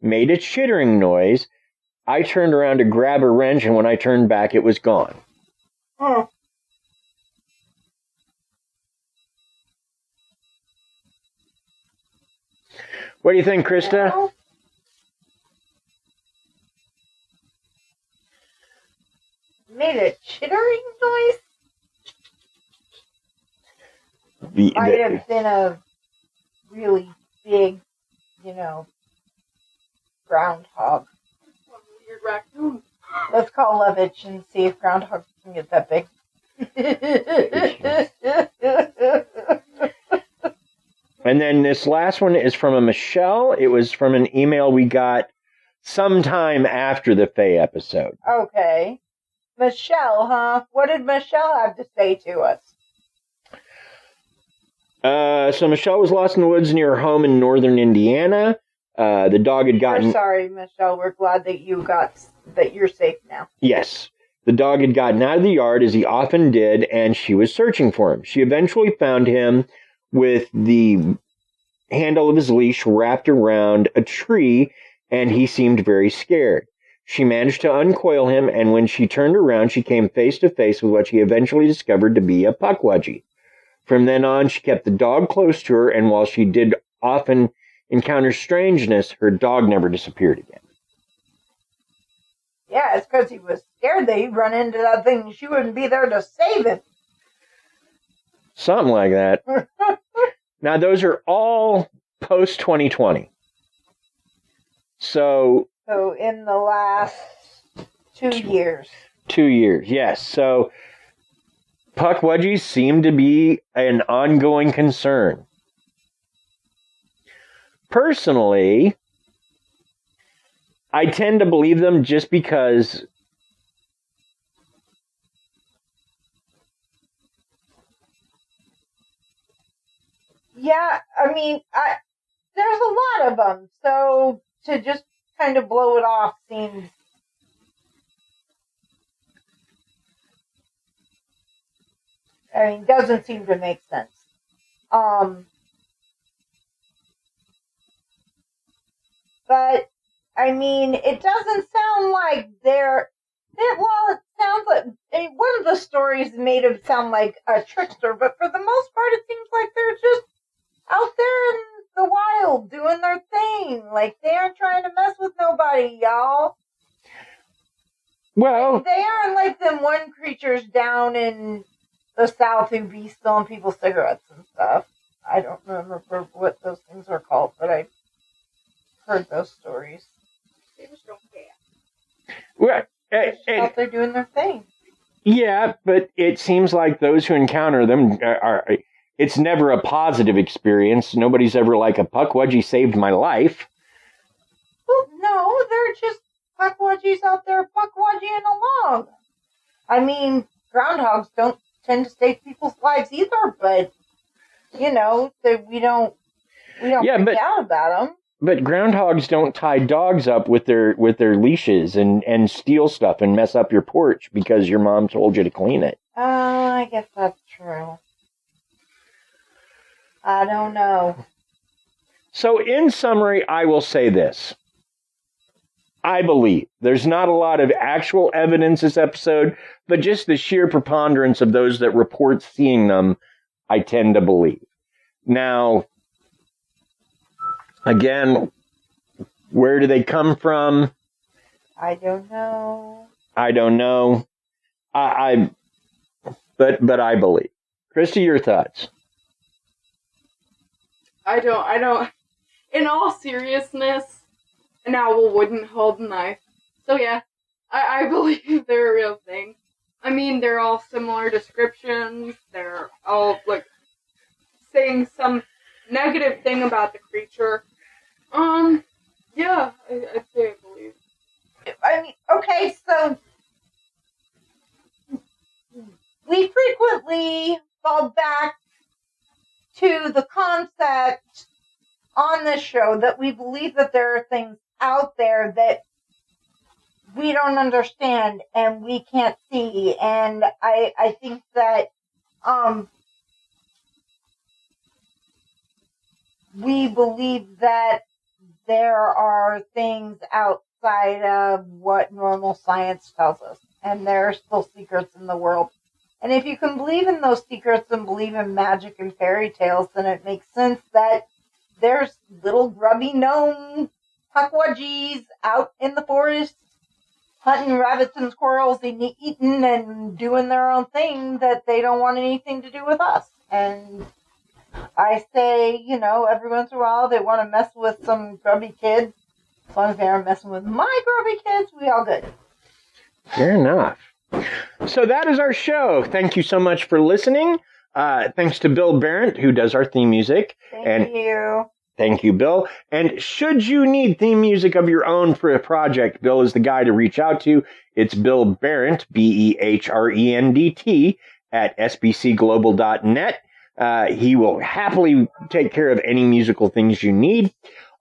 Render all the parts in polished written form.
made a chittering noise. I turned around to grab a wrench, and when I turned back, it was gone. Oh. What do you think, Krysta? Made a chittering noise? Might have been a really big, groundhog. Weird raccoon. Let's call Levitch and see if groundhogs can get that big. And then this last one is from a Michelle. It was from an email we got sometime after the Faye episode. Okay. Michelle, huh? What did Michelle have to say to us? So Michelle was lost in the woods near her home in northern Indiana. The dog had gotten... We're sorry, Michelle. We're glad that you're safe now. Yes. The dog had gotten out of the yard, as he often did, and she was searching for him. She eventually found him with the handle of his leash wrapped around a tree, and he seemed very scared. She managed to uncoil him, and when she turned around, she came face to face with what she eventually discovered to be a Pukwudgie. From then on, she kept the dog close to her, and while she did often encounter strangeness, her dog never disappeared again. Yeah, it's because he was scared that he'd run into that thing and she wouldn't be there to save him. Something like that. Now, those are all post-2020. So in the last 2 years. 2 years, yes. So Pukwudgies seem to be an ongoing concern. Personally, I tend to believe them just because yeah, I mean, there's a lot of them, so to just kind of blow it off seems doesn't seem to make sense. But it doesn't sound like it sounds like one of the stories made it sound like a trickster, but for the most part, it seems like they're just out there in the wild doing their thing. Like, they aren't trying to mess with nobody, y'all. Well, they aren't like them one creatures down in the South who be stealing people's cigarettes and stuff. I don't remember what those things are called, but I've heard those stories. They just don't care. Well, they're just out there doing their thing. Yeah, but it seems like those who encounter them it's never a positive experience. Nobody's ever like, a Pukwudgie saved my life. Well, no, they're just Pukwudgies out there Pukwudgieing along. Groundhogs don't tend to save people's lives either, but, we don't freak out about them. But groundhogs don't tie dogs up with their leashes and steal stuff and mess up your porch because your mom told you to clean it. I guess that's true. I don't know. So in summary, I will say this. I believe there's not a lot of actual evidence this episode, but just the sheer preponderance of those that report seeing them, I tend to believe. Now, again, where do they come from? I don't know. I don't know. But I believe. Krysta, your thoughts? I don't. In all seriousness, an owl wouldn't hold a knife. So yeah, I believe they're a real thing. They're all similar descriptions. They're all, saying some negative thing about the creature. Yeah, I'd say I believe. Okay, so we frequently fall back to the concept on this show that we believe that there are things out there that we don't understand and we can't see. And I think that we believe that there are things outside of what normal science tells us. And there are still secrets in the world. And if you can believe in those secrets and believe in magic and fairy tales, then it makes sense that there's little grubby gnome Pukwudgies out in the forest hunting rabbits and squirrels and eating and doing their own thing that they don't want anything to do with us. And I say, every once in a while they want to mess with some grubby kids. As long as they aren't messing with my grubby kids, we all good. Fair enough. So that is our show. Thank you so much for listening. Thanks to Bill Barrett, who does our theme music. Thank you. Thank you, Bill. And should you need theme music of your own for a project, Bill is the guy to reach out to. It's Bill Berendt, BEHRENDT, at sbcglobal.net. He will happily take care of any musical things you need.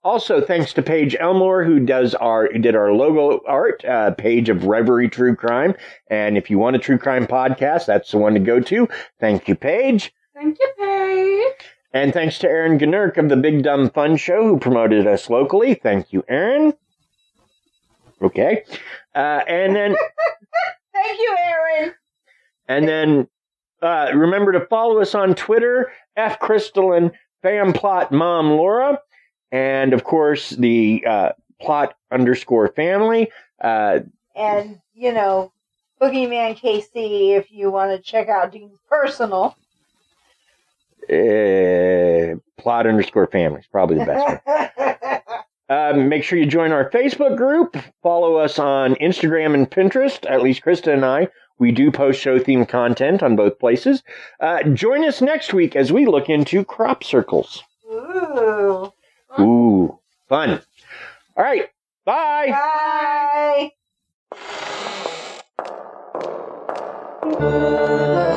Also, thanks to Paige Elmore, who did our logo art, Page of Reverie True Crime. And if you want a true crime podcast, that's the one to go to. Thank you, Paige. Thank you, Paige. And thanks to Aaron Gnurk of the Big Dumb Fun Show, who promoted us locally. Thank you, Aaron. Okay. And then... Thank you, Aaron. And then remember to follow us on Twitter, Crystalline, Famplot Mom Laura, and, of course, the plot_family. And, Boogeyman KC, if you want to check out Dean's personal. Plot_family is probably the best one. Make sure you join our Facebook group. Follow us on Instagram and Pinterest. At least Krysta and I. We do post show-themed content on both places. Join us next week as we look into crop circles. Ooh, fun. All right. Bye. Bye.